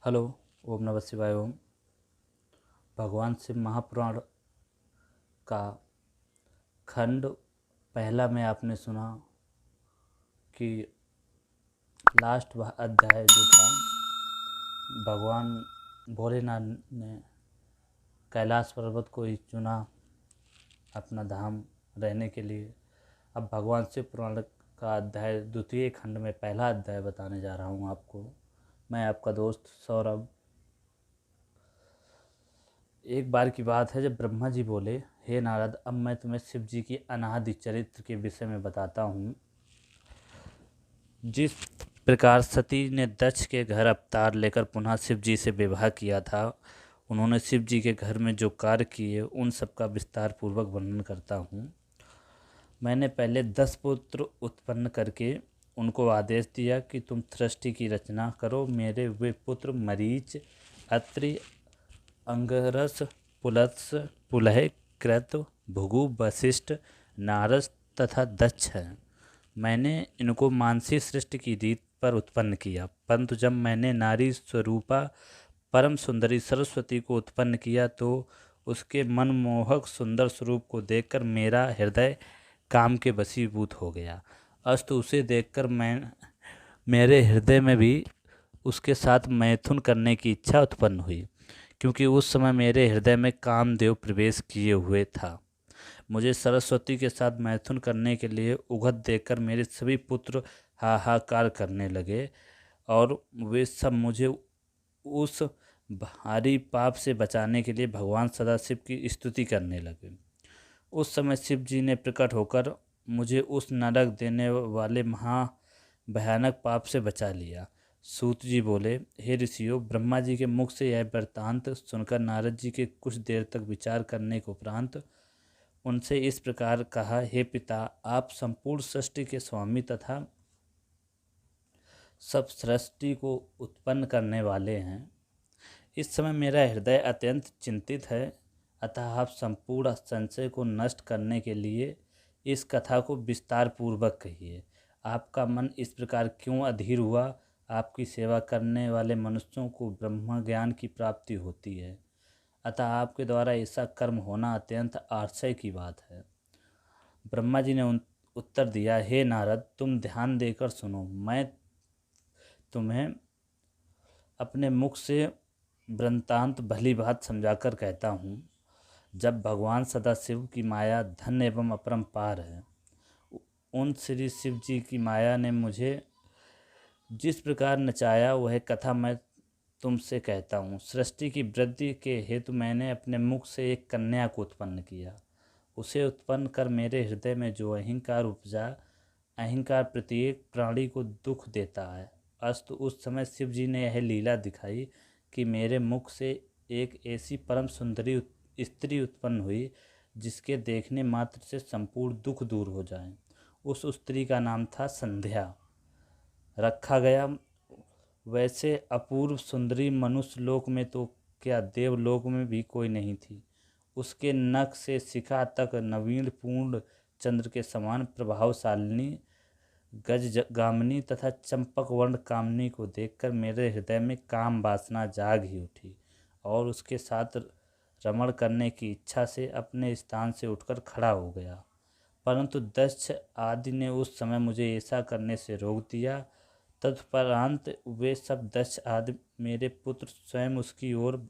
Hello. ओम नमः शिवाय। ओम। भगवान शिव महापुराण का खंड पहला में आपने सुना कि लास्ट अध्याय जो था, भगवान भोलेनाथ ने कैलाश पर्वत को ही चुना अपना धाम रहने के लिए। अब भगवान शिव पुराण का अध्याय द्वितीय खंड में पहला अध्याय बताने जा रहा हूँ आपको। मैं आपका दोस्त सौरभ। एक बार की बात है जब ब्रह्मा जी बोले, हे नारद, अब मैं तुम्हें शिव जी की अनादि चरित्र के विषय में बताता हूँ। जिस प्रकार सती ने दक्ष के घर अवतार लेकर पुनः शिव जी से विवाह किया था, उन्होंने शिव जी के घर में जो कार्य किए उन सब का विस्तार पूर्वक वर्णन करता हूँ। मैंने पहले 10 पुत्र उत्पन्न करके उनको आदेश दिया कि तुम सृष्टि की रचना करो। मेरे वे पुत्र मरीच, अत्रि, अंगरस, पुलत्स, पुलह, कृत, भृगु, वशिष्ठ, नारद तथा दक्ष हैं। मैंने इनको मानसी सृष्टि की रीत पर उत्पन्न किया, परंतु जब मैंने नारी स्वरूपा परम सुंदरी सरस्वती को उत्पन्न किया तो उसके मनमोहक सुंदर स्वरूप को देखकर मेरा हृदय काम के वशीभूत हो गया। अस्तु उसे देखकर मेरे हृदय में भी उसके साथ मैथुन करने की इच्छा उत्पन्न हुई, क्योंकि उस समय मेरे हृदय में कामदेव प्रवेश किए हुए था। मुझे सरस्वती के साथ मैथुन करने के लिए उगत देखकर मेरे सभी पुत्र हाहाकार करने लगे और वे सब मुझे उस भारी पाप से बचाने के लिए भगवान सदाशिव की स्तुति करने लगे। उस समय शिव जी ने प्रकट होकर मुझे उस नरक देने वाले महा भयानक पाप से बचा लिया। सूत जी बोले, हे ऋषियों, ब्रह्मा जी के मुख से यह वृत्तांत सुनकर नारद जी के कुछ देर तक विचार करने के उपरांत उनसे इस प्रकार कहा, हे पिता, आप संपूर्ण सृष्टि के स्वामी तथा सब सृष्टि को उत्पन्न करने वाले हैं। इस समय मेरा हृदय अत्यंत चिंतित है, अतः आप संपूर्ण संशय को नष्ट करने के लिए इस कथा को विस्तार पूर्वक कहिए। आपका मन इस प्रकार क्यों अधीर हुआ? आपकी सेवा करने वाले मनुष्यों को ब्रह्म ज्ञान की प्राप्ति होती है, अतः आपके द्वारा ऐसा कर्म होना अत्यंत आश्चर्य की बात है। ब्रह्मा जी ने उत्तर दिया, हे नारद, तुम ध्यान देकर सुनो। मैं तुम्हें अपने मुख से वृत्तांत भली बात समझाकर कहता हूँ। जब भगवान सदाशिव की माया धन एवं अपरंपार है, उन श्री शिव जी की माया ने मुझे जिस प्रकार नचाया वह कथा मैं तुमसे कहता हूँ। सृष्टि की वृद्धि के हेतु मैंने अपने मुख से एक कन्या को उत्पन्न किया। उसे उत्पन्न कर मेरे हृदय में जो अहंकार उपजा, अहंकार प्रत्येक प्राणी को दुख देता है। अस्तु उस समय शिव जी ने यह लीला दिखाई कि मेरे मुख से एक ऐसी परम सुंदरी स्त्री उत्पन्न हुई जिसके देखने मात्र से संपूर्ण दुख दूर हो जाए। उस स्त्री का नाम था संध्या रखा गया। वैसे अपूर्व सुंदरी मनुष्य लोक में तो क्या देवलोक में भी कोई नहीं थी। उसके नख से शिखा तक नवीन पूर्ण चंद्र के समान प्रभावशालिनी गजगामिनी तथा चंपक वर्ण कामनी को देखकर मेरे हृदय में काम वासना जाग ही उठी और उसके साथ रमण करने की इच्छा से अपने स्थान से उठकर खड़ा हो गया। परंतु दक्ष आदि ने उस समय मुझे ऐसा करने से रोक दिया। तत्परांत वे सब दक्ष आदि मेरे पुत्र स्वयं उसकी ओर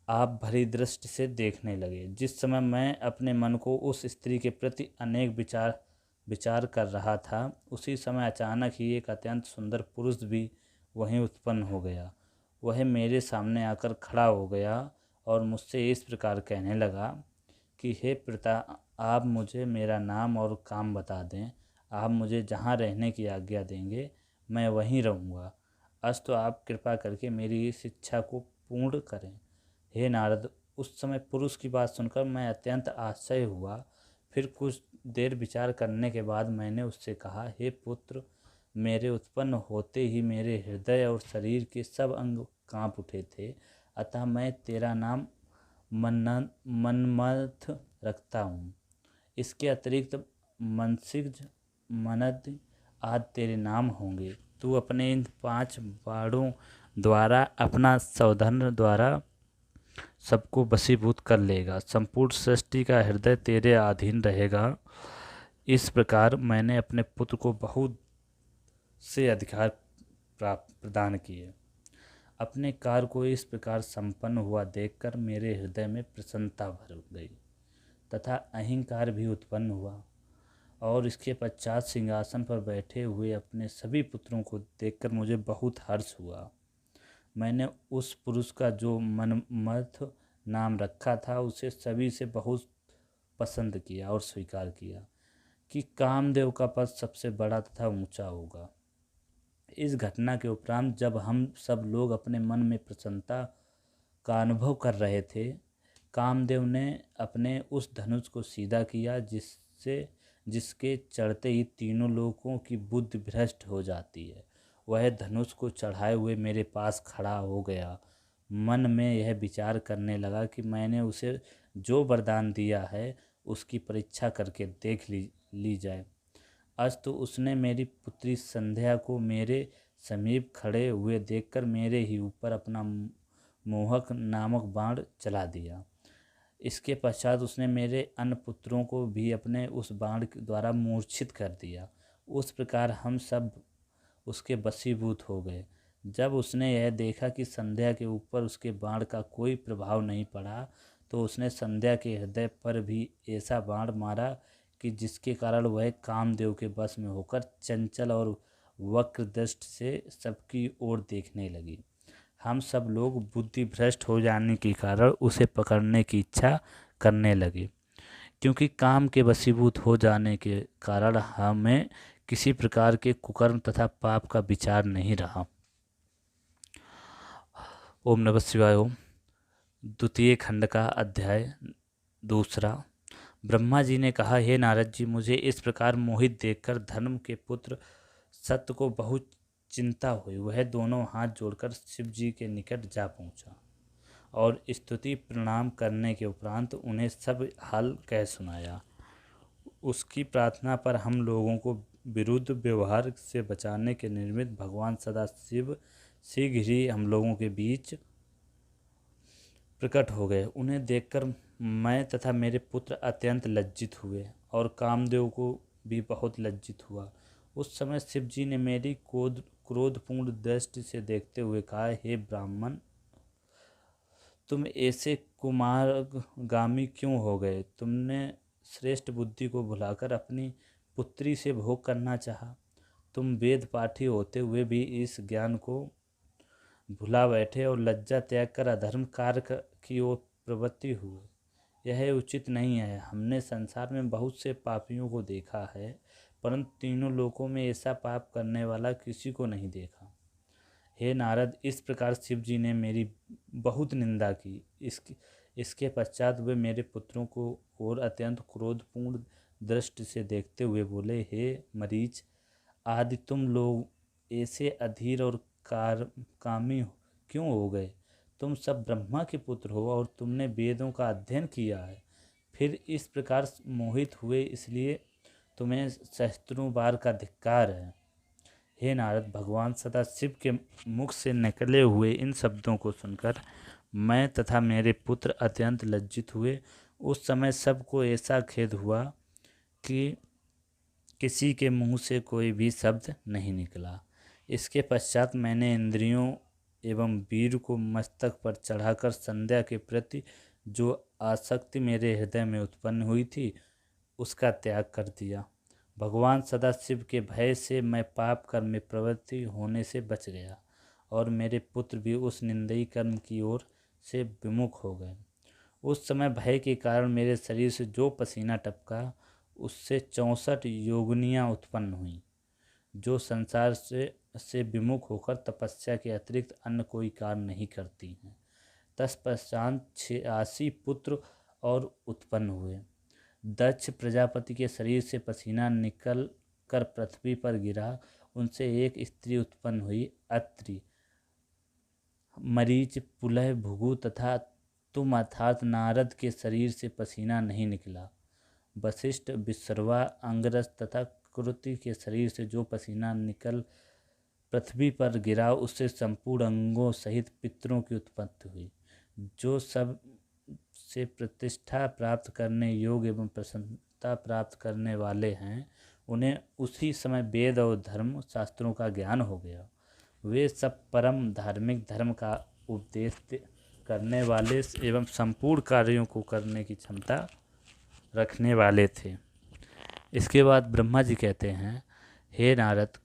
आप भरी दृष्टि से देखने लगे। जिस समय मैं अपने मन को उस स्त्री के प्रति अनेक विचार कर रहा था, उसी समय अचानक ही एक अत्यंत सुंदर पुरुष भी वहीं उत्पन्न हो गया। वह मेरे सामने आकर खड़ा हो गया और मुझसे इस प्रकार कहने लगा कि हे पिता, आप मुझे मेरा नाम और काम बता दें। आप मुझे जहाँ रहने की आज्ञा देंगे मैं वहीं रहूँगा। अस्तु आप कृपा करके मेरी इस इच्छा को पूर्ण करें। हे नारद, उस समय पुरुष की बात सुनकर मैं अत्यंत आश्चर्य हुआ। फिर कुछ देर विचार करने के बाद मैंने उससे कहा, हे पुत्र, मेरे उत्पन्न होते ही मेरे हृदय और शरीर के सब अंग कांप उठे थे, अतः मैं तेरा नाम मन्मथ रखता हूँ। इसके अतिरिक्त मनसिज, मनद आदि तेरे नाम होंगे। तू अपने इन 5 बाणों द्वारा अपना सौधन द्वारा सबको वशीभूत कर लेगा। संपूर्ण सृष्टि का हृदय तेरे अधीन रहेगा। इस प्रकार मैंने अपने पुत्र को बहुत से अधिकार प्रदान किए। अपने कार्य को इस प्रकार संपन्न हुआ देखकर मेरे हृदय में प्रसन्नता भर गई तथा अहंकार भी उत्पन्न हुआ। और इसके पश्चात सिंहासन पर बैठे हुए अपने सभी पुत्रों को देखकर मुझे बहुत हर्ष हुआ। मैंने उस पुरुष का जो मनमथ नाम रखा था उसे सभी से बहुत पसंद किया और स्वीकार किया कि कामदेव का पद सबसे बड़ा तथा ऊंचा होगा। इस घटना के उपरांत जब हम सब लोग अपने मन में प्रसन्नता का अनुभव कर रहे थे, कामदेव ने अपने उस धनुष को सीधा किया जिसके चढ़ते ही तीनों लोगों की बुद्धि भ्रष्ट हो जाती है। वह धनुष को चढ़ाए हुए मेरे पास खड़ा हो गया। मन में यह विचार करने लगा कि मैंने उसे जो वरदान दिया है उसकी परीक्षा करके देख ली जाए। अस्तु उसने मेरी पुत्री संध्या को मेरे समीप खड़े हुए देखकर मेरे ही ऊपर अपना मोहक नामक बाण चला दिया। इसके पश्चात उसने मेरे अन्य पुत्रों को भी अपने उस बाण द्वारा मूर्छित कर दिया। उस प्रकार हम सब उसके वशीभूत हो गए। जब उसने यह देखा कि संध्या के ऊपर उसके बाण का कोई प्रभाव नहीं पड़ा, तो उसने संध्या के हृदय पर भी ऐसा बाण मारा कि जिसके कारण वह कामदेव के वश में होकर चंचल और वक्र दृष्टि से सबकी ओर देखने लगी। हम सब लोग बुद्धि भ्रष्ट हो जाने के कारण उसे पकड़ने की इच्छा करने लगे, क्योंकि काम के वशीभूत हो जाने के कारण हमें किसी प्रकार के कुकर्म तथा पाप का विचार नहीं रहा। ओम नमः शिवाय। ओम। द्वितीय खंड का अध्याय दूसरा। ब्रह्मा जी ने कहा, हे नारद जी, मुझे इस प्रकार मोहित देखकर धर्म के पुत्र सत्य को बहुत चिंता हुई। वह दोनों हाथ जोड़कर शिव जी के निकट जा पहुंचा और स्तुति प्रणाम करने के उपरांत उन्हें सब हाल कह सुनाया। उसकी प्रार्थना पर हम लोगों को विरुद्ध व्यवहार से बचाने के निमित्त भगवान सदाशिव शीघ्र ही हम लोगों के बीच प्रकट हो गए। उन्हें देखकर मैं तथा मेरे पुत्र अत्यंत लज्जित हुए और कामदेव को भी बहुत लज्जित हुआ। उस समय शिव जी ने मेरी क्रोधपूर्ण दृष्टि से देखते हुए कहा, हे ब्राह्मण, तुम ऐसे कुमार्गामी क्यों हो गए? तुमने श्रेष्ठ बुद्धि को भुलाकर अपनी पुत्री से भोग करना चाहा। तुम वेद पाठी होते हुए भी इस ज्ञान को भुला बैठे और लज्जा त्याग कर अधर्म कार्य की ओर प्रवृत्ति हुए। यह उचित नहीं है। हमने संसार में बहुत से पापियों को देखा है, परंतु तीनों लोकों में ऐसा पाप करने वाला किसी को नहीं देखा। हे नारद, इस प्रकार शिव जी ने मेरी बहुत निंदा की। इसके पश्चात वे मेरे पुत्रों को और अत्यंत क्रोधपूर्ण दृष्टि से देखते हुए बोले, हे मरीच आदि, तुम लोग ऐसे अधीर और कामी क्यों हो गए? तुम सब ब्रह्मा के पुत्र हो और तुमने वेदों का अध्ययन किया है, फिर इस प्रकार मोहित हुए, इसलिए तुम्हें सहस्त्रों बार का धिक्कार है। हे नारद, भगवान सदाशिव के मुख से निकले हुए इन शब्दों को सुनकर मैं तथा मेरे पुत्र अत्यंत लज्जित हुए। उस समय सबको ऐसा खेद हुआ कि किसी के मुंह से कोई भी शब्द नहीं निकला। इसके पश्चात मैंने इंद्रियों एवं वीर को मस्तक पर चढ़ाकर संध्या के प्रति जो आसक्ति मेरे हृदय में उत्पन्न हुई थी उसका त्याग कर दिया। भगवान सदाशिव के भय से मैं पाप कर्म में प्रवृत्ति होने से बच गया और मेरे पुत्र भी उस निंदयी कर्म की ओर से विमुख हो गए। उस समय भय के कारण मेरे शरीर से जो पसीना टपका उससे 64 योगिनियाँ उत्पन्न हुईं, जो संसार से विमुख होकर तपस्या के अतिरिक्त अन्य कोई कार्य नहीं करती हैं। तत्पश्चात 86 पुत्र और उत्पन्न हुए। दक्ष प्रजापति के शरीर से पसीना निकल कर पृथ्वी पर गिरा। उनसे एक स्त्री उत्पन्न हुई, अत्रि। मरीच, पुलह, भृगु तथा तुम अर्थात नारद के शरीर से पसीना नहीं निकला। वशिष्ठ, विश्रवा, अंगरस तथा कृति के शरीर से जो पसीना निकल पृथ्वी पर गिरा उससे संपूर्ण अंगों सहित पितरों की उत्पत्ति हुई। जो सब से प्रतिष्ठा प्राप्त करने योग्य एवं प्रसन्नता प्राप्त करने वाले हैं, उन्हें उसी समय वेद और धर्म शास्त्रों का ज्ञान हो गया। वे सब परम धार्मिक धर्म का उपदेश करने वाले एवं संपूर्ण कार्यों को करने की क्षमता रखने वाले थे। इसके बाद ब्रह्मा जी कहते हैं, हे नारद,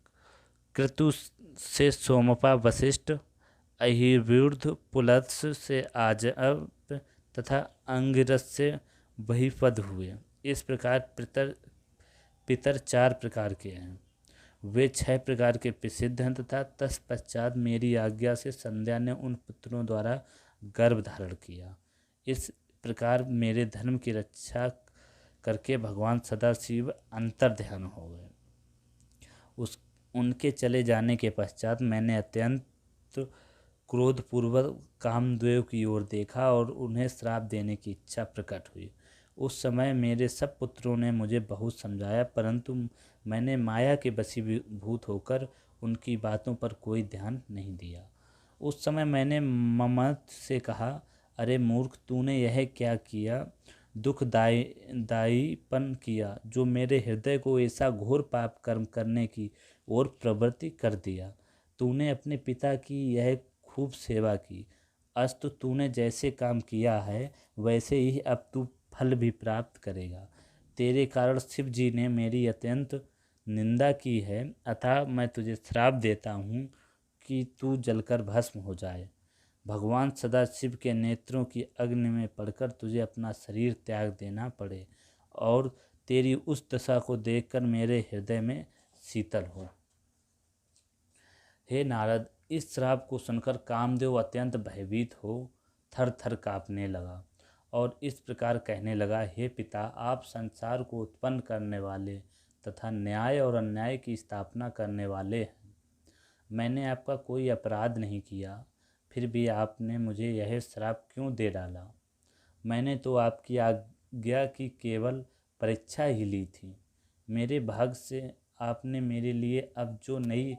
क्रतु से सोमपा वशिष्ठ, अहिर्वृद्ध पुलत्स से आजब तथा अंगिरस से बहिपद हुए। इस प्रकार पितर 4 प्रकार के हैं। वे 6 प्रकार के प्रसिद्ध हैं तथा तत्पश्चात मेरी आज्ञा से संध्या ने उन पुत्रों द्वारा गर्भ धारण किया। इस प्रकार मेरे धर्म की रक्षा करके भगवान सदाशिव अंतर्ध्यान हो गए। उनके चले जाने के पश्चात मैंने अत्यंत क्रोधपूर्वक कामदेव की ओर देखा और उन्हें श्राप देने की इच्छा प्रकट हुई। उस समय मेरे सब पुत्रों ने मुझे बहुत समझाया, परंतु मैंने माया के वशीभूत होकर उनकी बातों पर कोई ध्यान नहीं दिया। उस समय मैंने ममत से कहा, अरे मूर्ख, तूने यह क्या किया, दुखदायीपन किया, जो मेरे हृदय को ऐसा घोर पाप कर्म करने की ओर प्रवृत्ति कर दिया। तूने अपने पिता की यह खूब सेवा की, अस्तु तूने जैसे काम किया है वैसे ही अब तू फल भी प्राप्त करेगा। तेरे कारण शिव जी ने मेरी अत्यंत निंदा की है, अतः मैं तुझे श्राप देता हूँ कि तू जलकर भस्म हो जाए। भगवान सदाशिव के नेत्रों की अग्नि में पड़कर तुझे अपना शरीर त्याग देना पड़े और तेरी उस दशा को देखकर मेरे हृदय में शीतल हो। हे नारद, इस श्राप को सुनकर कामदेव अत्यंत भयभीत हो थर थर काँपने लगा और इस प्रकार कहने लगा, हे पिता, आप संसार को उत्पन्न करने वाले तथा न्याय और अन्याय की स्थापना करने वाले हैं। मैंने आपका कोई अपराध नहीं किया, फिर भी आपने मुझे यह श्राप क्यों दे डाला? मैंने तो आपकी आज्ञा की केवल परीक्षा ही ली थी। मेरे भाग्य से आपने मेरे लिए अब जो नई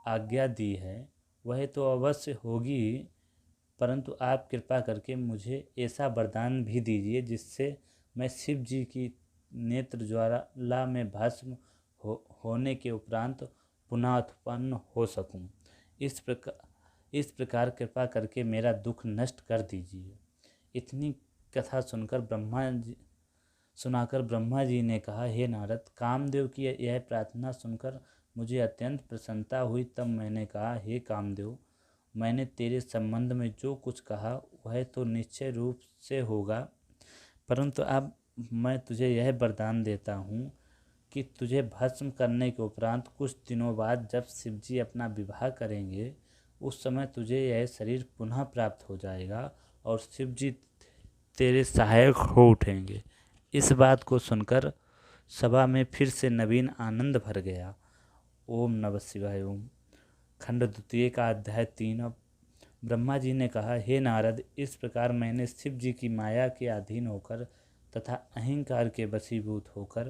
आज्ञा दी है वह तो अवश्य होगी ही, परंतु आप कृपा करके मुझे ऐसा वरदान भी दीजिए जिससे मैं शिव जी की नेत्र ज्वाला में भस्म होने के उपरांत पुनः उत्पन्न हो सकूं। इस प्रकार कृपा करके मेरा दुख नष्ट कर दीजिए। इतनी कथा सुनाकर ब्रह्मा जी ने कहा, हे नारद, कामदेव की यह प्रार्थना सुनकर मुझे अत्यंत प्रसन्नता हुई। तब मैंने कहा, हे कामदेव, मैंने तेरे संबंध में जो कुछ कहा वह तो निश्चय रूप से होगा, परंतु अब मैं तुझे यह वरदान देता हूँ कि तुझे भस्म करने के उपरांत कुछ दिनों बाद जब शिवजी अपना विवाह करेंगे, उस समय तुझे यह शरीर पुनः प्राप्त हो जाएगा और शिवजी तेरे सहायक हो उठेंगे। इस बात को सुनकर सभा में फिर से नवीन आनंद भर गया। ओम नमः शिवाय। ओम। खंड द्वितीय का अध्याय 3। ब्रह्मा जी ने कहा, हे नारद, इस प्रकार मैंने शिव जी की माया के अधीन होकर तथा अहंकार के वशीभूत होकर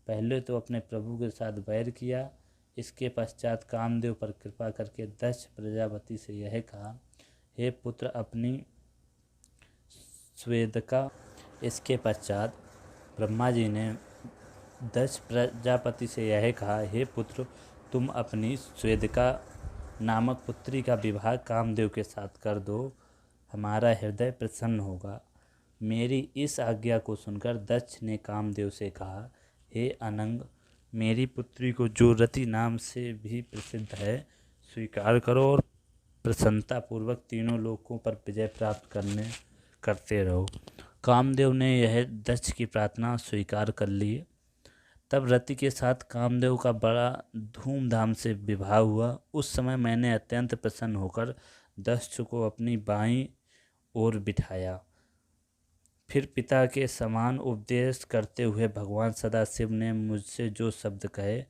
पहले तो अपने प्रभु के साथ वैर किया। इसके पश्चात कामदेव पर कृपा करके दक्ष प्रजापति से यह कहा, हे पुत्र, अपनी स्वेदका। इसके पश्चात ब्रह्मा जी ने दक्ष प्रजापति से यह कहा, हे पुत्र, तुम अपनी स्वेदका नामक पुत्री का विवाह कामदेव के साथ कर दो, हमारा हृदय प्रसन्न होगा। मेरी इस आज्ञा को सुनकर दक्ष ने कामदेव से कहा, हे अनंग, मेरी पुत्री को जो रति नाम से भी प्रसिद्ध है स्वीकार करो और प्रसन्नतापूर्वक तीनों लोकों पर विजय प्राप्त करते रहो। कामदेव ने यह दक्ष की प्रार्थना स्वीकार कर ली। तब रति के साथ कामदेव का बड़ा धूमधाम से विवाह हुआ। उस समय मैंने अत्यंत प्रसन्न होकर दक्ष को अपनी बाईं ओर बिठाया। फिर पिता के समान उपदेश करते हुए भगवान सदाशिव ने मुझसे जो शब्द कहे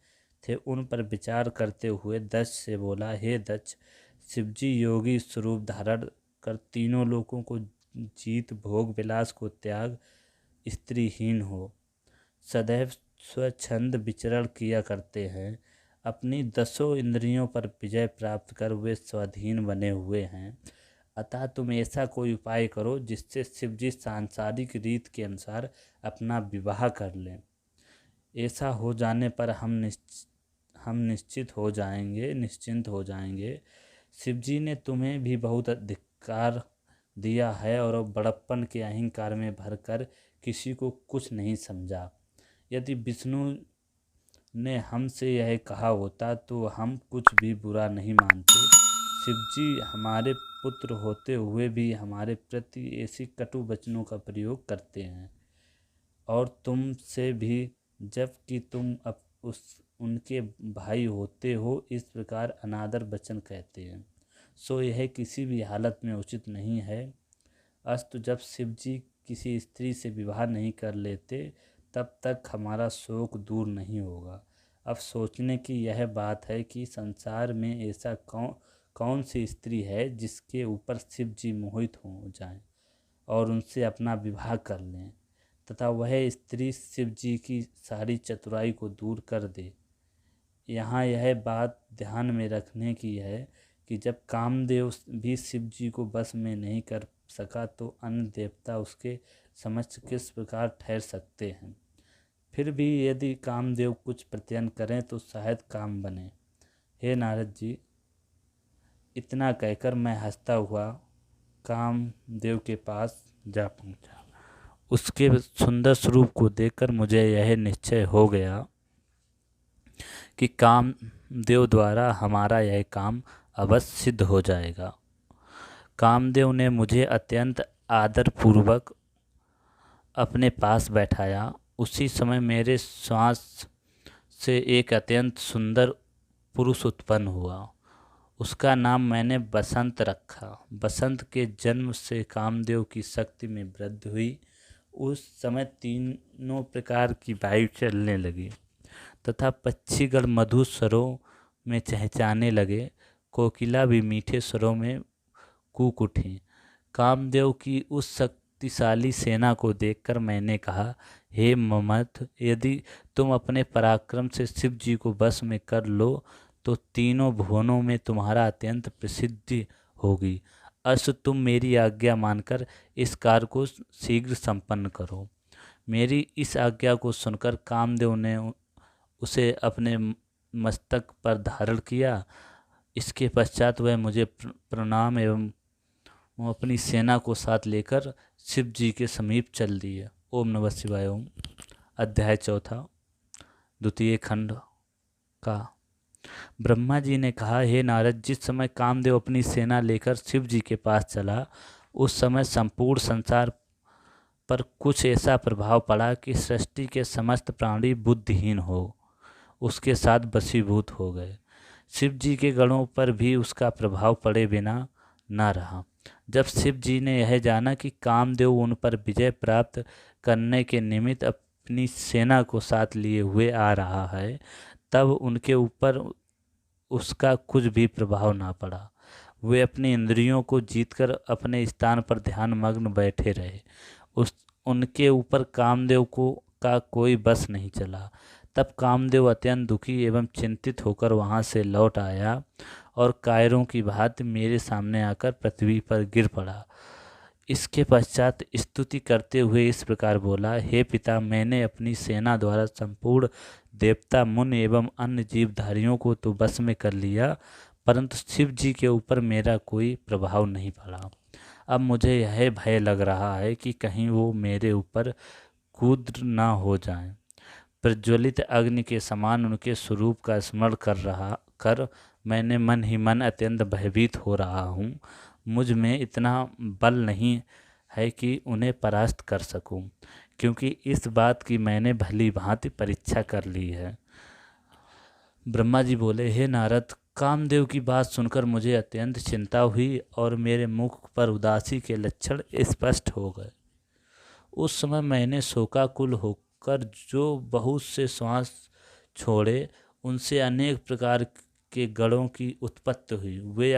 थे उन पर विचार करते हुए दक्ष से बोला, हे दक्ष, शिवजी योगी स्वरूप धारण कर तीनों लोकों को जीत, भोग विलास को त्याग, स्त्रीहीन हो सदैव स्वच्छंद विचरण किया करते हैं। अपनी 10 इंद्रियों पर विजय प्राप्त कर वे स्वाधीन बने हुए हैं। अतः तुम ऐसा कोई उपाय करो जिससे शिवजी सांसारिक रीत के अनुसार अपना विवाह कर लें। ऐसा हो जाने पर हम निश्चिंत हो जाएंगे। शिवजी ने तुम्हें भी बहुत अधिकार दिया है और बड़प्पन के अहंकार में भरकर किसी को कुछ नहीं समझा। यदि विष्णु ने हमसे यह कहा होता तो हम कुछ भी बुरा नहीं मानते। शिवजी हमारे पुत्र होते हुए भी हमारे प्रति ऐसी कटु वचनों का प्रयोग करते हैं और तुमसे भी, जबकि तुम उनके भाई होते हो, इस प्रकार अनादर वचन कहते हैं। सो यह किसी भी हालत में उचित नहीं है। अस्तु, जब शिवजी किसी स्त्री से विवाह नहीं कर लेते तब तक हमारा शोक दूर नहीं होगा। अब सोचने की यह बात है कि संसार में ऐसा कौन सी स्त्री है जिसके ऊपर शिवजी मोहित हो जाएं और उनसे अपना विवाह कर लें तथा वह स्त्री शिवजी की सारी चतुराई को दूर कर दे। यहाँ यह बात ध्यान में रखने की है कि जब कामदेव भी शिवजी को बस में नहीं कर सका तो अन्य देवता उसके समक्ष किस प्रकार ठहर सकते हैं। फिर भी यदि कामदेव कुछ प्रत्ययन करें तो शायद काम बने। हे नारद जी, इतना कहकर मैं हंसता हुआ कामदेव के पास जा पहुंचा। उसके सुंदर स्वरूप को देखकर मुझे यह निश्चय हो गया कि कामदेव द्वारा हमारा यह काम अवश्य सिद्ध हो जाएगा। कामदेव ने मुझे अत्यंत आदरपूर्वक अपने पास बैठाया। उसी समय मेरे श्वास से एक अत्यंत सुंदर पुरुष उत्पन्न हुआ। उसका नाम मैंने बसंत रखा। बसंत के जन्म से कामदेव की शक्ति में वृद्धि हुई। उस समय तीनों प्रकार की वायु चलने लगी तथा पक्षीगण मधुर स्वरों में चहचहाने लगे। कोकिला भी मीठे स्वरों में कूक उठी। कामदेव की उस शक्तिशाली सेना को देखकर मैंने कहा, हे मन्मथ, यदि तुम अपने पराक्रम से शिव जी को वश में कर लो तो तीनों भुवनों में तुम्हारा अत्यंत प्रसिद्धि होगी। अस तुम मेरी आज्ञा मानकर इस कार्य को शीघ्र संपन्न करो। मेरी इस आज्ञा को सुनकर कामदेव ने उसे अपने मस्तक पर धारण किया। इसके पश्चात वह मुझे प्रणाम एवं अपनी सेना को साथ लेकर शिव जी के समीप चल दिए। ओम नमः शिवाय। ओम। अध्याय 4 द्वितीय खंड का। ब्रह्मा जी ने कहा, हे नारद, जिस समय कामदेव अपनी सेना लेकर शिव जी के पास चला उस समय संपूर्ण संसार पर कुछ ऐसा प्रभाव पड़ा कि सृष्टि के समस्त प्राणी बुद्धिहीन हो उसके साथ वशीभूत हो गए। शिव जी के गणों पर भी उसका प्रभाव पड़े बिना न रहा। जब शिव जी ने यह जाना कि कामदेव उन पर विजय प्राप्त करने के निमित्त अपनी सेना को साथ लिए हुए आ रहा है, तब उनके ऊपर उसका कुछ भी प्रभाव ना पड़ा। वे अपनी इंद्रियों को जीतकर अपने स्थान पर ध्यान मग्न बैठे रहे। उनके ऊपर कामदेव का कोई बस नहीं चला। तब कामदेव अत्यंत दुखी एवं चिंतित होकर वहाँ से लौट आया और कायरों की भांति मेरे सामने आकर पृथ्वी पर गिर पड़ा। इसके पश्चात स्तुति करते हुए इस प्रकार बोला, हे पिता, मैंने अपनी सेना द्वारा संपूर्ण देवता, मुनि एवं अन्य जीवधारियों को तो बस में कर लिया, परंतु शिव जी के ऊपर मेरा कोई प्रभाव नहीं पड़ा। अब मुझे यह भय लग रहा है कि कहीं वो मेरे ऊपर कूद ना हो जाएं। प्रज्वलित अग्नि के समान उनके स्वरूप का स्मरण कर मैंने मन ही मन अत्यंत भयभीत हो रहा हूँ। मुझ में इतना बल नहीं है कि उन्हें परास्त कर सकूं, क्योंकि इस बात की मैंने भली भांति परीक्षा कर ली है। ब्रह्मा जी बोले, हे नारद, कामदेव की बात सुनकर मुझे अत्यंत चिंता हुई और मेरे मुख पर उदासी के लक्षण स्पष्ट हो गए। उस समय मैंने शोकाकुल होकर जो बहुत से श्वास छोड़े, उनसे अनेक प्रकार के गणों की उत्पत्ति हुई। वे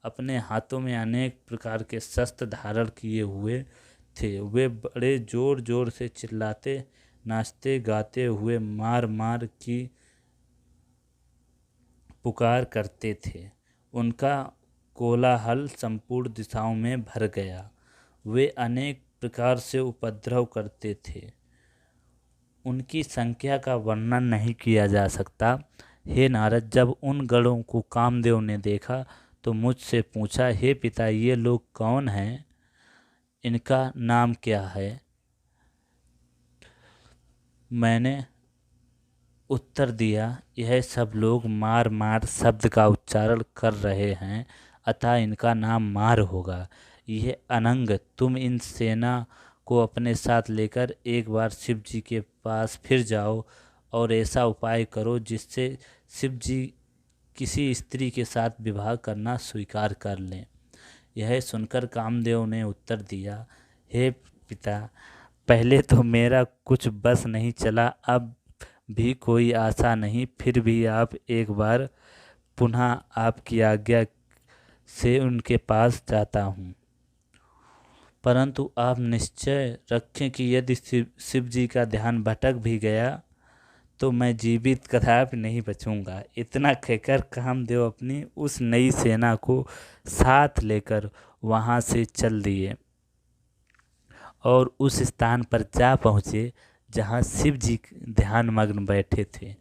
अपने हाथों में अनेक प्रकार के शस्त्र धारण किए हुए थे। वे बड़े जोर जोर से चिल्लाते, नाचते, गाते हुए मार मार की पुकार करते थे। उनका कोलाहल संपूर्ण दिशाओं में भर गया। वे अनेक प्रकार से उपद्रव करते थे, उनकी संख्या का वर्णन नहीं किया जा सकता। हे नारद, जब उन गणों को कामदेव ने देखा तो मुझसे पूछा, हे पिता, ये लोग कौन हैं? इनका नाम क्या है? मैंने उत्तर दिया, यह सब लोग मार मार शब्द का उच्चारण कर रहे हैं, अतः इनका नाम मार होगा। यह अनंग, तुम इन सेना को अपने साथ लेकर एक बार शिव जी के पास फिर जाओ और ऐसा उपाय करो जिससे शिव जी किसी स्त्री के साथ विवाह करना स्वीकार कर लें। यह सुनकर कामदेव ने उत्तर दिया, हे पिता, पहले तो मेरा कुछ बस नहीं चला, अब भी कोई आशा नहीं। फिर भी आप एक बार पुनः आपकी आज्ञा से उनके पास जाता हूँ, परंतु आप निश्चय रखें कि यदि शिव जी का ध्यान भटक भी गया तो मैं जीवित कदापि नहीं बचूंगा। इतना कहकर कामदेव अपनी उस नई सेना को साथ लेकर वहाँ से चल दिए और उस स्थान पर जा पहुँचे जहाँ शिव जी ध्यान मग्न बैठे थे।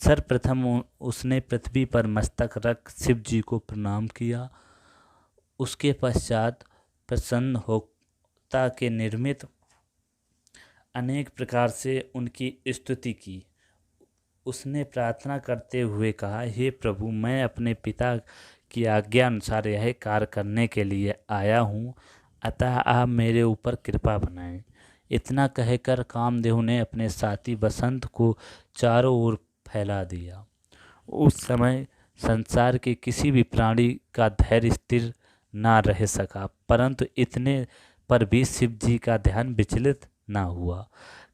सर्वप्रथम उसने पृथ्वी पर मस्तक रख शिव जी को प्रणाम किया। उसके पश्चात प्रसन्न होता के निर्मित अनेक प्रकार से उनकी स्तुति की। उसने प्रार्थना करते हुए कहा, हे प्रभु, मैं अपने पिता की आज्ञा अनुसार यह कार्य करने के लिए आया हूँ, अतः आप मेरे ऊपर कृपा बनाएं। इतना कहकर कामदेव ने अपने साथी बसंत को चारों ओर फैला दिया। उस समय संसार के किसी भी प्राणी का धैर्य स्थिर ना रह सका, परंतु इतने पर भी शिव जी का ध्यान विचलित ना हुआ।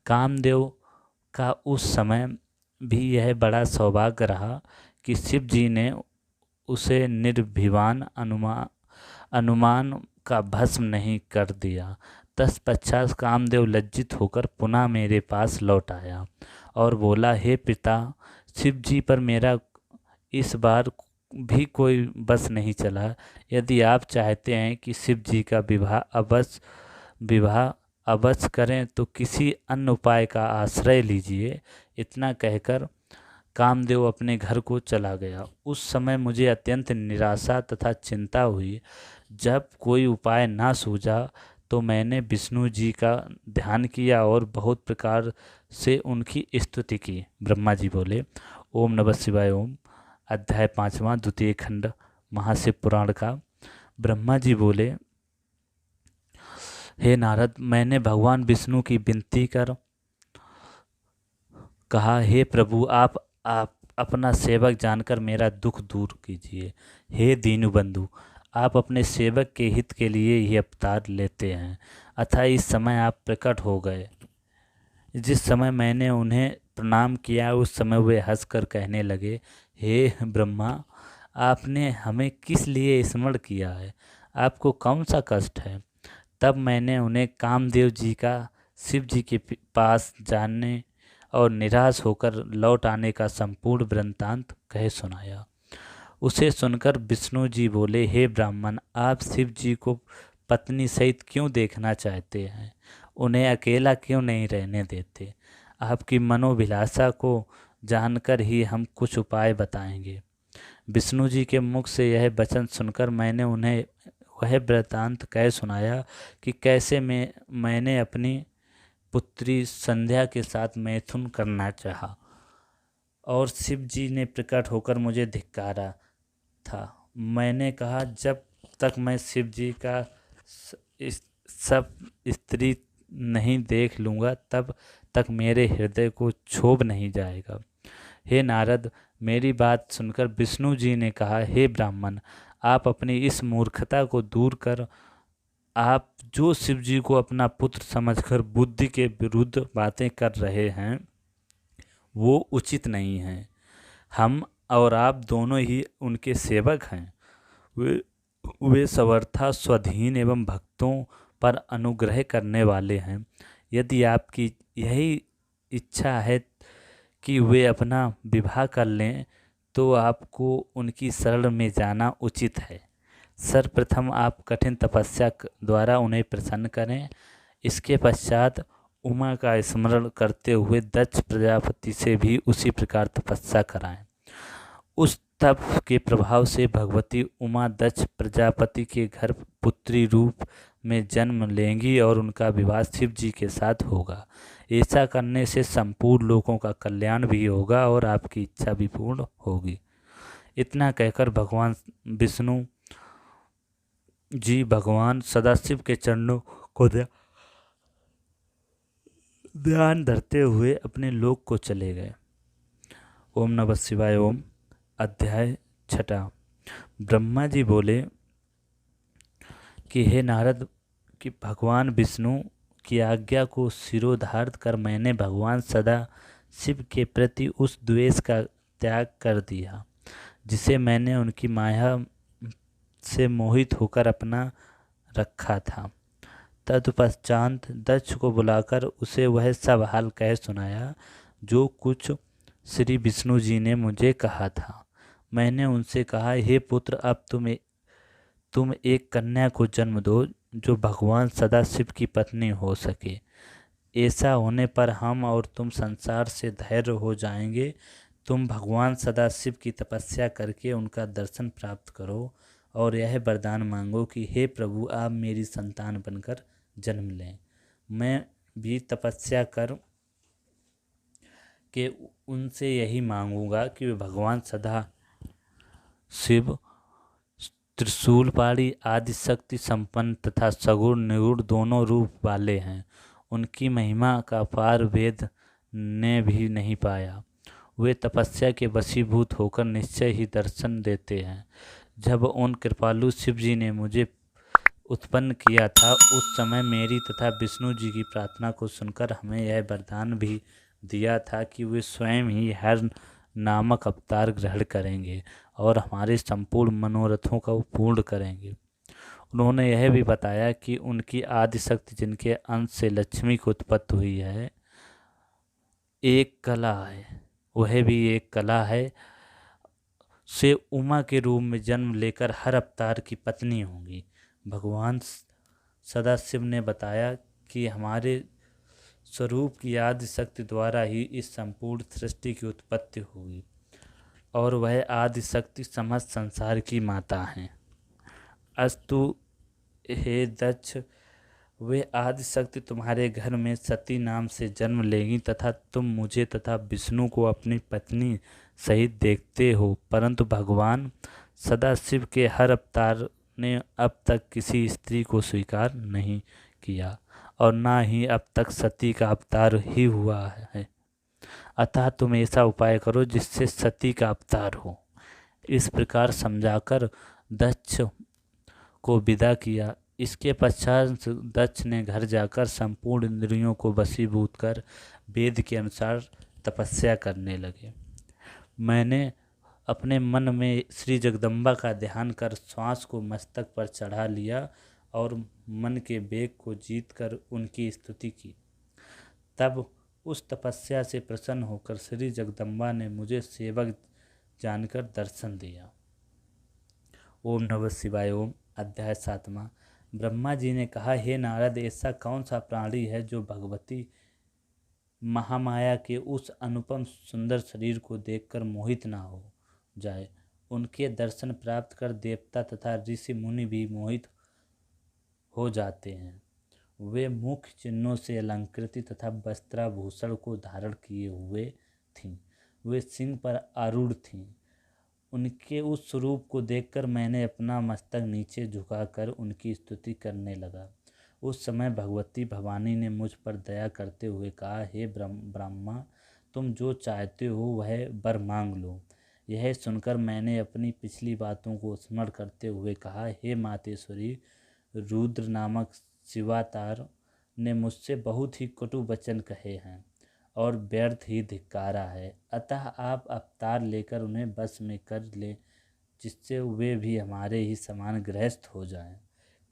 कामदेव का उस समय भी यह बड़ा सौभाग्य रहा कि शिव जी ने उसे निर्भिवान अनुमान का भस्म नहीं कर दिया। तत्पश्चात कामदेव लज्जित होकर पुनः मेरे पास लौट आया और बोला, हे पिता, शिव जी पर मेरा इस बार भी कोई बस नहीं चला। यदि आप चाहते हैं कि शिव जी का विवाह अवश्य करें तो किसी अन्य उपाय का आश्रय लीजिए। इतना कहकर कामदेव अपने घर को चला गया। उस समय मुझे अत्यंत निराशा तथा चिंता हुई। जब कोई उपाय ना सूझा तो मैंने विष्णु जी का ध्यान किया और बहुत प्रकार से उनकी स्तुति की। ब्रह्मा जी बोले, ओम नमः शिवाय ओम। अध्याय 5वां, द्वितीय खंड, महाशिव पुराण का। ब्रह्मा जी बोले, हे नारद, मैंने भगवान विष्णु की विनती कर कहा, हे प्रभु, आप अपना सेवक जानकर मेरा दुख दूर कीजिए। हे दीनु बंधु, आप अपने सेवक के हित के लिए ही अवतार लेते हैं, अतः इस समय आप प्रकट हो गए। जिस समय मैंने उन्हें प्रणाम किया उस समय वे हंसकर कहने लगे, हे ब्रह्मा, आपने हमें किस लिए स्मरण किया है? आपको कौन सा कष्ट है? तब मैंने उन्हें कामदेव जी का शिव जी के पास जाने और निराश होकर लौट आने का संपूर्ण वृत्तांत कह सुनाया। उसे सुनकर विष्णु जी बोले, हे ब्राह्मण, आप शिव जी को पत्नी सहित क्यों देखना चाहते हैं? उन्हें अकेला क्यों नहीं रहने देते? आपकी मनोभिलाषा को जानकर ही हम कुछ उपाय बताएंगे। विष्णु जी के मुख से यह वचन सुनकर मैंने उन्हें वह वृत्तांत कह सुनाया कि कैसे मैंने अपनी पुत्री संध्या के साथ मैथुन करना चाहा और शिव जी ने प्रकट होकर मुझे धिक्कारा था। मैंने कहा, जब तक मैं शिव जी का सब स्त्री नहीं देख लूँगा तब तक मेरे हृदय को क्षोभ नहीं जाएगा। हे नारद, मेरी बात सुनकर विष्णु जी ने कहा, हे ब्राह्मण, आप अपनी इस मूर्खता को दूर कर आप जो शिव जी को अपना पुत्र समझकर बुद्धि के विरुद्ध बातें कर रहे हैं वो उचित नहीं हैं। हम और आप दोनों ही उनके सेवक हैं। वे सर्वथा स्वाधीन एवं भक्तों पर अनुग्रह करने वाले हैं। यदि आपकी यही इच्छा है कि वे अपना विवाह कर लें तो आपको उनकी शरण में जाना उचित है। सर्वप्रथम आप कठिन तपस्या द्वारा उन्हें प्रसन्न करें। इसके पश्चात उमा का स्मरण करते हुए दक्ष प्रजापति से भी उसी प्रकार तपस्या कराएं। उस तप के प्रभाव से भगवती उमा दक्ष प्रजापति के घर पुत्री रूप में जन्म लेंगी और उनका विवाह शिव जी के साथ होगा। ऐसा करने से संपूर्ण लोगों का कल्याण भी होगा और आपकी इच्छा भी पूर्ण होगी। इतना कहकर भगवान विष्णु जी भगवान सदाशिव के चरणों को ध्यान धरते हुए अपने लोक को चले गए। ओम नमः शिवाय। ओम। अध्याय 6। ब्रह्मा जी बोले कि हे नारद, कि भगवान विष्णु की आज्ञा को शिरोधार्य कर मैंने भगवान सदा शिव के प्रति उस द्वेष का त्याग कर दिया जिसे मैंने उनकी माया से मोहित होकर अपना रखा था। तत्पश्चात दक्ष को बुलाकर उसे वह सब हाल कह सुनाया जो कुछ श्री विष्णु जी ने मुझे कहा था। मैंने उनसे कहा, हे पुत्र, अब तुम एक कन्या को जन्म दो जो भगवान सदाशिव की पत्नी हो सके। ऐसा होने पर हम और तुम संसार से धैर्य हो जाएंगे। तुम भगवान सदाशिव की तपस्या करके उनका दर्शन प्राप्त करो और यह वरदान मांगो कि हे प्रभु, आप मेरी संतान बनकर जन्म लें। मैं भी तपस्या कर के उनसे यही मांगूंगा कि वे भगवान सदा शिव त्रिशूलपाणी आदिशक्ति संपन्न तथा सगुण निगुण दोनों रूप वाले हैं। उनकी महिमा का पार वेद ने भी नहीं पाया। वे तपस्या के वशीभूत होकर निश्चय ही दर्शन देते हैं। जब उन कृपालु शिव जी ने मुझे उत्पन्न किया था, उस समय मेरी तथा विष्णु जी की प्रार्थना को सुनकर हमें यह वरदान भी दिया था कि वे स्वयं ही हर नामक अवतार ग्रहण करेंगे और हमारे संपूर्ण मनोरथों को पूर्ण करेंगे। उन्होंने यह भी बताया कि उनकी आदिशक्ति जिनके अंश से लक्ष्मी की उत्पत्ति हुई है, एक कला है, वह भी एक कला है, से उमा के रूप में जन्म लेकर हर अवतार की पत्नी होंगी। भगवान सदाशिव ने बताया कि हमारे स्वरूप की आदिशक्ति द्वारा ही इस संपूर्ण सृष्टि की उत्पत्ति होगी और वह आदिशक्ति समस्त संसार की माता हैं। अस्तु हे दक्ष, वे आदिशक्ति तुम्हारे घर में सती नाम से जन्म लेंगी तथा तुम मुझे तथा विष्णु को अपनी पत्नी सहित देखते हो। परंतु भगवान सदाशिव के हर अवतार ने अब तक किसी स्त्री को स्वीकार नहीं किया और ना ही अब तक सती का अवतार ही हुआ है। अतः तुम ऐसा उपाय करो जिससे सती का अवतार हो। इस प्रकार समझाकर दक्ष को विदा किया। इसके पश्चात दक्ष ने घर जाकर संपूर्ण इंद्रियों को वशीभूत कर वेद के अनुसार तपस्या करने लगे। मैंने अपने मन में श्री जगदम्बा का ध्यान कर श्वास को मस्तक पर चढ़ा लिया और मन के वेग को जीतकर उनकी स्तुति की। तब उस तपस्या से प्रसन्न होकर श्री जगदम्बा ने मुझे सेवक जानकर दर्शन दिया। ओम नमः शिवाय। ओम। अध्याय 7। ब्रह्मा जी ने कहा, हे नारद, ऐसा कौन सा प्राणी है जो भगवती महामाया के उस अनुपम सुंदर शरीर को देखकर मोहित ना हो जाए। उनके दर्शन प्राप्त कर देवता तथा ऋषि मुनि भी मोहित हो जाते हैं। वे मुख्य चिन्हों से अलंकृत तथा वस्त्राभूषण को धारण किए हुए थीं। वे सिंह पर आरूढ़ थीं। उनके उस स्वरूप को देखकर मैंने अपना मस्तक नीचे झुकाकर उनकी स्तुति करने लगा। उस समय भगवती भवानी ने मुझ पर दया करते हुए कहा, हे ब्रह्मा, तुम जो चाहते हो वह वर मांग लो। यह सुनकर मैंने अपनी पिछली बातों को स्मरण करते हुए कहा, हे मातेश्वरी, रुद्र नामक शिवातार ने मुझसे बहुत ही कटु वचन कहे हैं और व्यर्थ ही धिक्कारा है। अतः आप अवतार लेकर उन्हें बस में कर ले, जिससे वे भी हमारे ही समान गृहस्थ हो जाएं।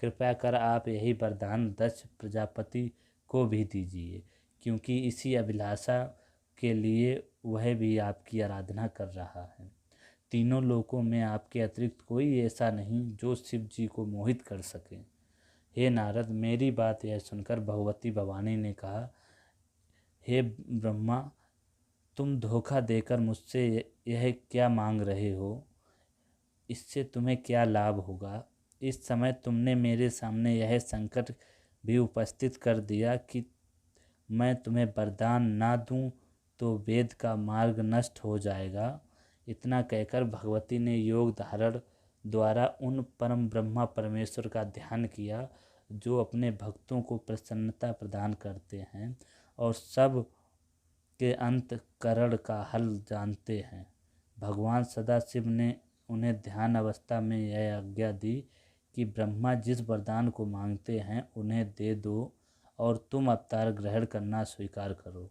कृपया कर आप यही वरदान दक्ष प्रजापति को भी दीजिए, क्योंकि इसी अभिलाषा के लिए वह भी आपकी आराधना कर रहा है। तीनों लोकों में आपके अतिरिक्त कोई ऐसा नहीं जो शिव जी को मोहित कर सके। हे नारद, मेरी बात यह सुनकर भगवती भवानी ने कहा, हे ब्रह्मा, तुम धोखा देकर मुझसे यह क्या मांग रहे हो? इससे तुम्हें क्या लाभ होगा? इस समय तुमने मेरे सामने यह संकट भी उपस्थित कर दिया कि मैं तुम्हें वरदान ना दूं तो वेद का मार्ग नष्ट हो जाएगा। इतना कहकर भगवती ने योग धारण द्वारा उन परम ब्रह्मा परमेश्वर का ध्यान किया जो अपने भक्तों को प्रसन्नता प्रदान करते हैं और सब के अंतकरण का हल जानते हैं। भगवान सदाशिव ने उन्हें ध्यान अवस्था में यह आज्ञा दी कि ब्रह्मा जिस वरदान को मांगते हैं उन्हें दे दो और तुम अवतार ग्रहण करना स्वीकार करो।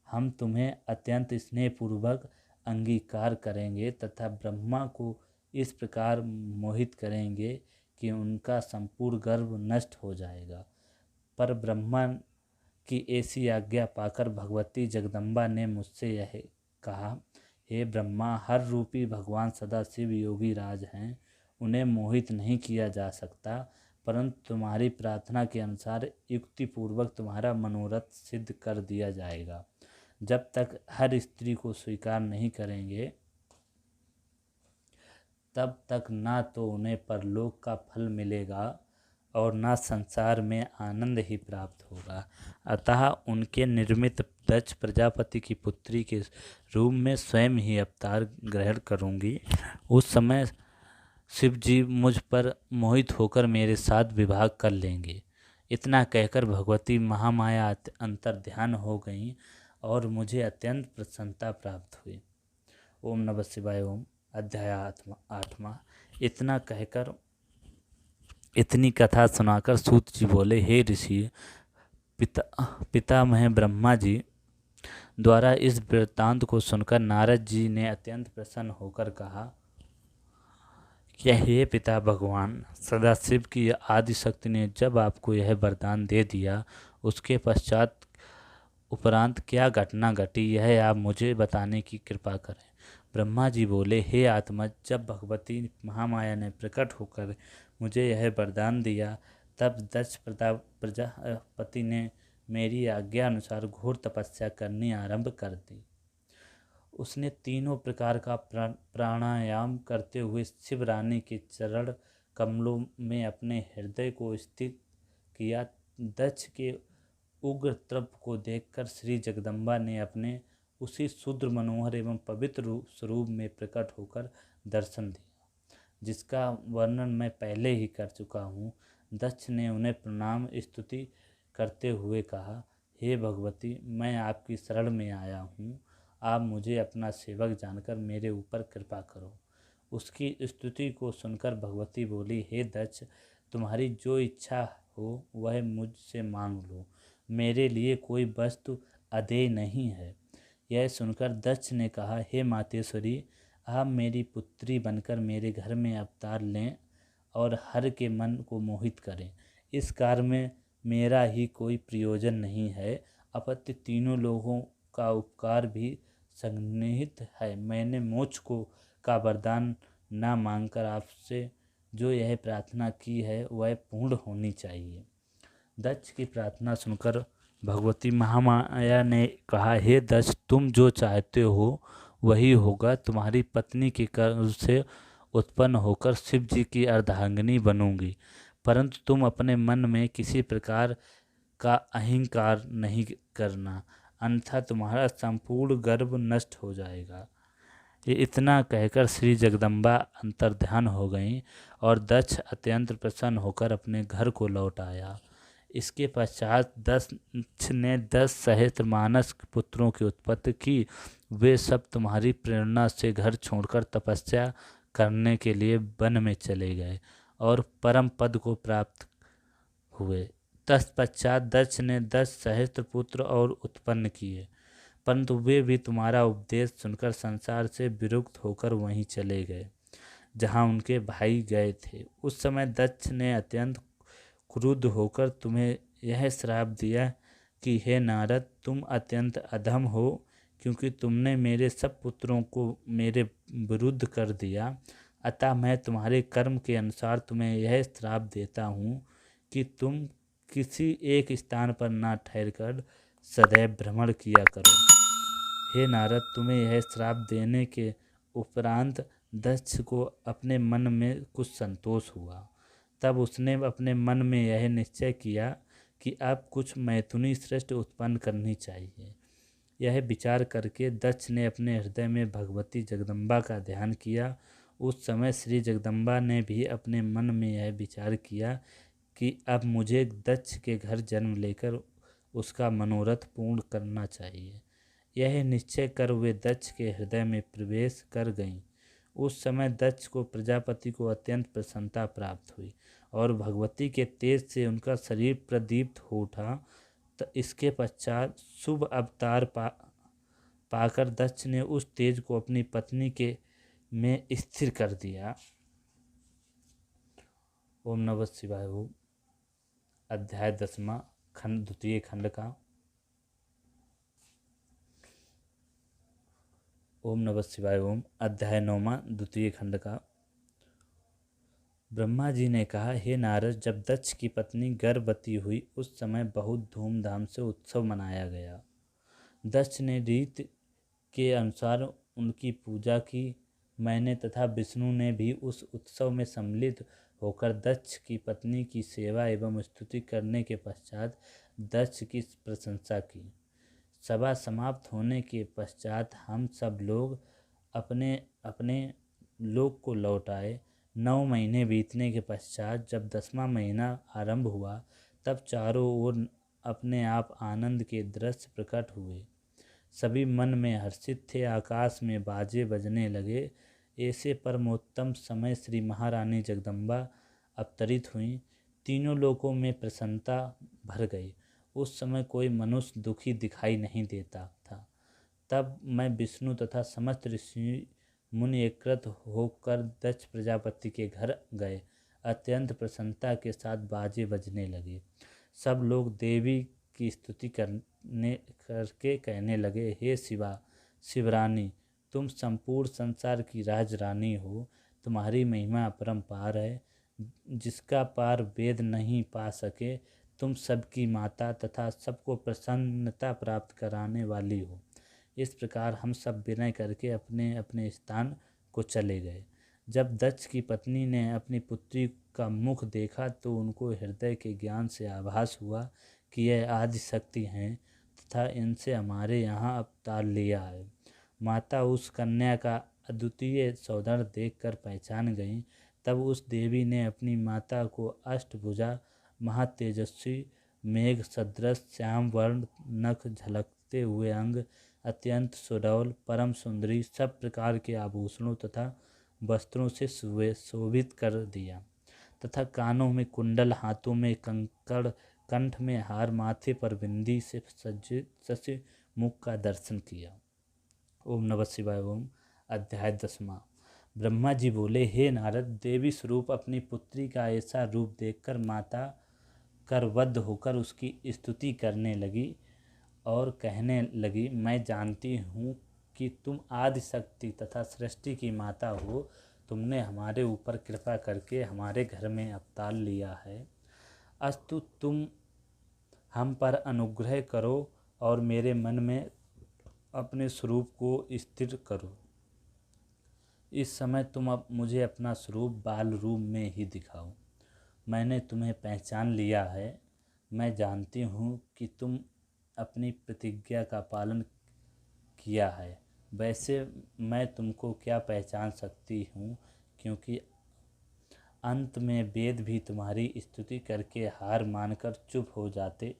हम तुम्हें अत्यंत स्नेहपूर्वक अंगीकार करेंगे तथा ब्रह्मा को इस प्रकार मोहित करेंगे कि उनका संपूर्ण गर्व नष्ट हो जाएगा। पर ब्रह्मा की ऐसी आज्ञा पाकर भगवती जगदम्बा ने मुझसे यह कहा, हे ब्रह्मा, हर रूपी भगवान सदाशिव योगी राज हैं, उन्हें मोहित नहीं किया जा सकता, परंतु तुम्हारी प्रार्थना के अनुसार युक्तिपूर्वक तुम्हारा मनोरथ सिद्ध कर दिया जाएगा। जब तक हर स्त्री को स्वीकार नहीं करेंगे तब तक ना तो उन्हें परलोक का फल मिलेगा और ना संसार में आनंद ही प्राप्त होगा। अतः उनके निर्मित दक्ष प्रजापति की पुत्री के रूप में स्वयं ही अवतार ग्रहण करूंगी। उस समय शिव जी मुझ पर मोहित होकर मेरे साथ विवाह कर लेंगे। इतना कहकर भगवती महामाया अंतर ध्यान हो गईं और मुझे अत्यंत प्रसन्नता प्राप्त हुई। ओम नमः शिवाय। ओम। अध्याय 8वां। इतना कहकर इतनी कथा सुनाकर सूत जी बोले, हे ऋषि, पितामह ब्रह्मा जी द्वारा इस वृत्तांत को सुनकर नारद जी ने अत्यंत प्रसन्न होकर कहा कि हे पिता भगवान, सदाशिव की आदिशक्ति ने जब आपको यह वरदान दे दिया, उसके पश्चात उपरांत क्या घटना घटी यह आप मुझे बताने की कृपा करें। ब्रह्मा जी बोले, हे आत्मज, जब भगवती महामाया ने प्रकट होकर मुझे यह वरदान दिया तब दक्ष प्रजापति ने मेरी आज्ञा अनुसार घोर तपस्या करनी आरंभ कर दी। उसने तीनों प्रकार का प्राणायाम करते हुए शिव रानी के चरण कमलों में अपने हृदय को स्थित किया। दक्ष के उग्र तप को देखकर श्री जगदम्बा ने अपने उसी शुद्र मनोहर एवं पवित्र स्वरूप में प्रकट होकर दर्शन दिया, जिसका वर्णन मैं पहले ही कर चुका हूँ। दक्ष ने उन्हें प्रणाम स्तुति करते हुए कहा, हे भगवती, मैं आपकी शरण में आया हूँ, आप मुझे अपना सेवक जानकर मेरे ऊपर कृपा करो। उसकी स्तुति को सुनकर भगवती बोली, हे दक्ष, तुम्हारी जो इच्छा हो वह मुझसे मांग लो, मेरे लिए कोई वस्तु अदेय नहीं है। यह सुनकर दक्ष ने कहा, हे मातेश्वरी, आप मेरी पुत्री बनकर मेरे घर में अवतार लें और हर के मन को मोहित करें। इस कार्य में मेरा ही कोई प्रयोजन नहीं है, अपितु तीनों लोगों का उपकार भी सन्निहित है। मैंने मोक्ष को का वरदान न मांगकर आपसे जो यह प्रार्थना की है वह पूर्ण होनी चाहिए। दक्ष की प्रार्थना सुनकर भगवती महामाया ने कहा, हे दक्ष, तुम जो चाहते हो वही होगा। तुम्हारी पत्नी के गर्भ से उत्पन्न होकर शिव जी की अर्धांगिनी बनूंगी, परंतु तुम अपने मन में किसी प्रकार का अहंकार नहीं करना, अन्यथा तुम्हारा संपूर्ण गर्भ नष्ट हो जाएगा। ये इतना कहकर श्री जगदम्बा अंतर्ध्यान हो गईं और दक्ष अत्यंत प्रसन्न होकर अपने घर को लौट आया। इसके पश्चात दक्ष ने 10 सहस्त्र मानस पुत्रों की उत्पत्ति की। वे सब तुम्हारी प्रेरणा से घर छोड़कर तपस्या करने के लिए वन में चले गए और परम पद को प्राप्त हुए। तत्पश्चात दक्ष ने 10 सहस्त्र पुत्र और उत्पन्न किए, परंतु वे भी तुम्हारा उपदेश सुनकर संसार से विरक्त होकर वहीं चले गए जहाँ उनके भाई गए थे। उस समय दक्ष ने अत्यंत क्रुद्ध होकर तुम्हें यह श्राप दिया कि हे नारद, तुम अत्यंत अधम हो, क्योंकि तुमने मेरे सब पुत्रों को मेरे विरुद्ध कर दिया। अतः मैं तुम्हारे कर्म के अनुसार तुम्हें यह श्राप देता हूँ कि तुम किसी एक स्थान पर न ठहरकर सदैव भ्रमण किया करो। हे नारद, तुम्हें यह श्राप देने के उपरांत दक्ष को अपने मन में कुछ संतोष हुआ। तब उसने अपने मन में यह निश्चय किया कि अब कुछ मैथुनी सृष्टि उत्पन्न करनी चाहिए। यह विचार करके दक्ष ने अपने हृदय में भगवती जगदम्बा का ध्यान किया। उस समय श्री जगदम्बा ने भी अपने मन में यह विचार किया कि अब मुझे दक्ष के घर जन्म लेकर उसका मनोरथ पूर्ण करना चाहिए। यह निश्चय कर वे दक्ष के हृदय में प्रवेश कर गईं। उस समय दक्ष को प्रजापति को अत्यंत प्रसन्नता प्राप्त हुई और भगवती के तेज से उनका शरीर प्रदीप्त हो उठा। तो इसके पश्चात शुभ अवतार पाकर दक्ष ने उस तेज को अपनी पत्नी के में स्थिर कर दिया। ओम नमः शिवाय। ओम। अध्याय 10वां खंड, द्वितीय खंड का। ओम नमः शिवाय। ओम। अध्याय 9वां, द्वितीय खंड का। ब्रह्मा जी ने कहा, हे नारद, जब दक्ष की पत्नी गर्भवती हुई उस समय बहुत धूमधाम से उत्सव मनाया गया। दक्ष ने रीत के अनुसार उनकी पूजा की। मैंने तथा विष्णु ने भी उस उत्सव में सम्मिलित होकर दक्ष की पत्नी की सेवा एवं स्तुति करने के पश्चात दक्ष की प्रशंसा की। सभा समाप्त होने के पश्चात हम सब लोग अपने अपने लोक को लौट आए। 9 महीने बीतने के पश्चात जब 10वां महीना आरंभ हुआ तब चारों ओर अपने आप आनंद के दृश्य प्रकट हुए। सभी मन में हर्षित थे। आकाश में बाजे बजने लगे। ऐसे परमोत्तम समय श्री महारानी जगदम्बा अवतरित हुई। तीनों लोकों में प्रसन्नता भर गई। उस समय कोई मनुष्य दुखी दिखाई नहीं देता था। तब मैं विष्णु तथा समस्त ऋषि मुनि एकत्र होकर दक्ष प्रजापति के घर गए। अत्यंत प्रसन्नता के साथ बाजे बजने लगे। सब लोग देवी की स्तुति करके कहने लगे, हे शिवा, शिवरानी, तुम संपूर्ण संसार की राजरानी हो। तुम्हारी महिमा अपरंपार है, जिसका पार वेद नहीं पा सके। तुम सबकी माता तथा सबको प्रसन्नता प्राप्त कराने वाली हो। इस प्रकार हम सब विनय करके अपने अपने स्थान को चले गए। जब दक्ष की पत्नी ने अपनी पुत्री का मुख देखा तो उनको हृदय के ज्ञान से आभास हुआ कि यह आदि शक्ति हैं तथा इनसे हमारे यहाँ अवतार लिया है। माता उस कन्या का अद्वितीय सौंदर्य देखकर पहचान गई। तब उस देवी ने अपनी माता को अष्टभुजा, महातेजस्वी, मेघ सदृश, श्याम वर्ण, नख झलकते हुए अंग, अत्यंत सुडौल, परम सुंदरी, सब प्रकार के आभूषणों तथा वस्त्रों से शोभित कर दिया तथा कानों में कुंडल, हाथों में कंकड़, कंठ में हार, माथे पर बिंदी से सज्जित शशि मुख का दर्शन किया। ओम नमः शिवाय। ओम। अध्याय 10वां। ब्रह्मा जी बोले, हे नारद, देवी स्वरूप अपनी पुत्री का ऐसा रूप देखकर माता करवद्ध होकर उसकी स्तुति करने लगी और कहने लगी, मैं जानती हूँ कि तुम आदि शक्ति तथा सृष्टि की माता हो। तुमने हमारे ऊपर कृपा करके हमारे घर में अवतार लिया है। अस्तु, तुम हम पर अनुग्रह करो और मेरे मन में अपने स्वरूप को स्थिर करो। इस समय तुम अब मुझे अपना स्वरूप बाल रूप में ही दिखाओ। मैंने तुम्हें पहचान लिया है। मैं जानती हूँ कि तुम अपनी प्रतिज्ञा का पालन किया है। वैसे मैं तुमको क्या पहचान सकती हूँ, क्योंकि अंत में वेद भी तुम्हारी स्तुति करके हार मानकर चुप हो जाते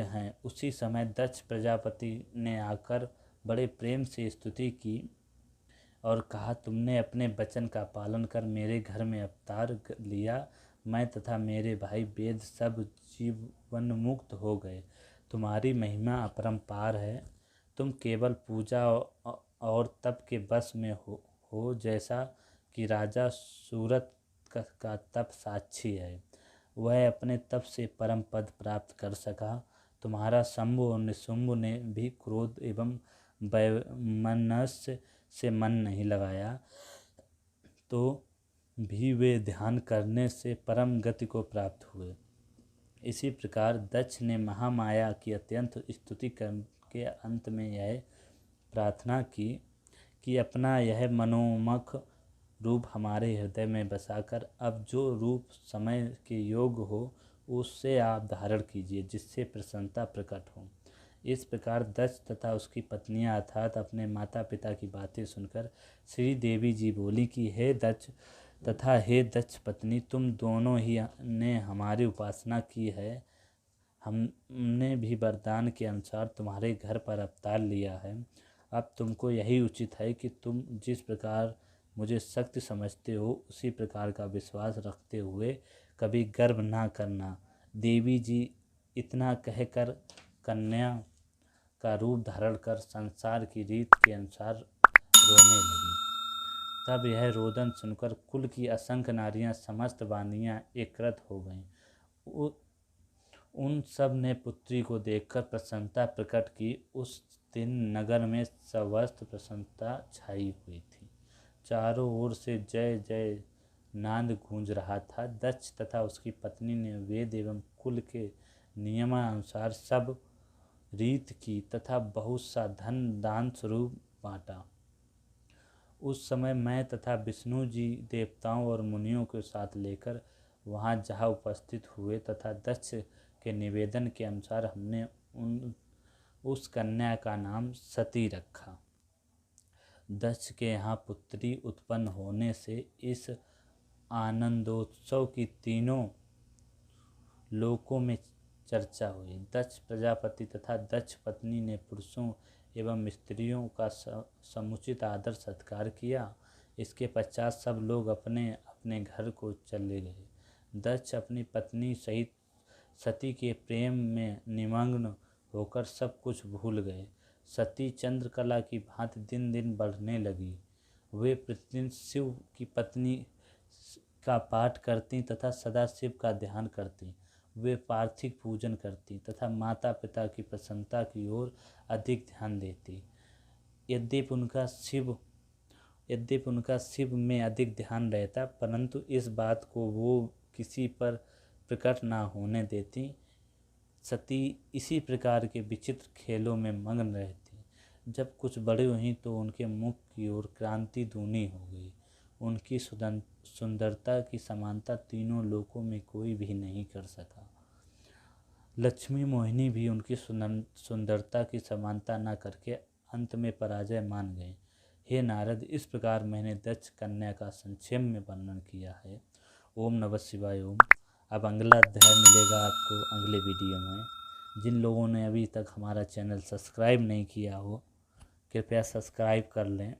हैं। उसी समय दक्ष प्रजापति ने आकर बड़े प्रेम से स्तुति की और कहा, तुमने अपने वचन का पालन कर मेरे घर में अवतार लिया। मैं तथा मेरे भाई वेद सब जीवन मुक्त हो गए। तुम्हारी महिमा अपरंपार है। तुम केवल पूजा और तप के बस में हो जैसा कि राजा सूरत का तप साक्षी है। वह अपने तप से परम पद प्राप्त कर सका। तुम्हारा शंभु और निशुंभ ने भी क्रोध एवं वैमनस्य से मन नहीं लगाया, तो भी वे ध्यान करने से परम गति को प्राप्त हुए। इसी प्रकार दक्ष ने महामाया की अत्यंत स्तुति करके अंत में यह प्रार्थना की कि अपना यह मनोमख रूप हमारे हृदय में बसाकर अब जो रूप समय के योग हो उससे आप धारण कीजिए, जिससे प्रसन्नता प्रकट हो। इस प्रकार दक्ष तथा उसकी पत्नियां अर्थात अपने माता पिता की बातें सुनकर श्री देवी जी बोली कि हे दक्ष तथा हे दक्ष पत्नी, तुम दोनों ही ने हमारी उपासना की है। हमने भी वरदान के अनुसार तुम्हारे घर पर अवतार लिया है। अब तुमको यही उचित है कि तुम जिस प्रकार मुझे शक्ति समझते हो उसी प्रकार का विश्वास रखते हुए कभी गर्व ना करना। देवी जी इतना कहकर कन्या का रूप धारण कर संसार की रीत के अनुसार रोने लगी। तब यह रोदन सुनकर कुल की असंख्य नारियां समस्त वाणियां एकत्र हो गईं। उन सब ने पुत्री को देखकर प्रसन्नता प्रकट की। उस दिन नगर में सर्वत्र प्रसन्नता छाई हुई थी। चारों ओर से जय जय नाद गूंज रहा था। दक्ष तथा उसकी पत्नी ने वेद एवं कुल के नियमानुसार सब रीत की तथा बहुत सा धन दान स्वरूप बांटा। उस समय मैं तथा विष्णु जी देवताओं और मुनियों के साथ लेकर वहां जहाँ उपस्थित हुए तथा दक्ष के निवेदन के अनुसार हमने उस कन्या का नाम सती रखा। दक्ष के यहाँ पुत्री उत्पन्न होने से इस आनंदोत्सव की तीनों लोकों में चर्चा हुई। दक्ष प्रजापति तथा दक्ष पत्नी ने पुरुषों एवं स्त्रियों का समुचित आदर सत्कार किया। इसके पश्चात सब लोग अपने अपने घर को चले गए। दक्ष अपनी पत्नी सहित सती के प्रेम में निमग्न होकर सब कुछ भूल गए। सती चंद्रकला की भांति दिन दिन बढ़ने लगी। वे प्रतिदिन शिव की पत्नी का पाठ करती तथा सदा शिव का ध्यान करती। वे पार्थिव पूजन करती तथा माता पिता की प्रसन्नता की ओर अधिक ध्यान देती। यद्यपि उनका शिव में अधिक ध्यान रहता, परंतु इस बात को वो किसी पर प्रकट ना होने देती। सती इसी प्रकार के विचित्र खेलों में मग्न रहती। जब कुछ बड़े हुई तो उनके मुख की ओर क्रांति दूनी हो गई। उनकी सुंदरता की समानता तीनों लोकों में कोई भी नहीं कर सका। लक्ष्मी मोहिनी भी उनकी सुंदरता की समानता न करके अंत में पराजय मान गए। हे नारद, इस प्रकार मैंने दक्ष कन्या का संक्षेप में वर्णन किया है। ओम नमः शिवाय। ओम। अब अगला अध्याय मिलेगा आपको अगले वीडियो में। जिन लोगों ने अभी तक हमारा चैनल सब्सक्राइब नहीं किया हो कृपया सब्सक्राइब कर लें।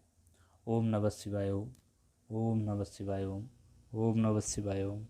ओम नमः शिवाय। ओम। ओम नमः शिवाय। ओम। ओम नमः शिवाय। ओम।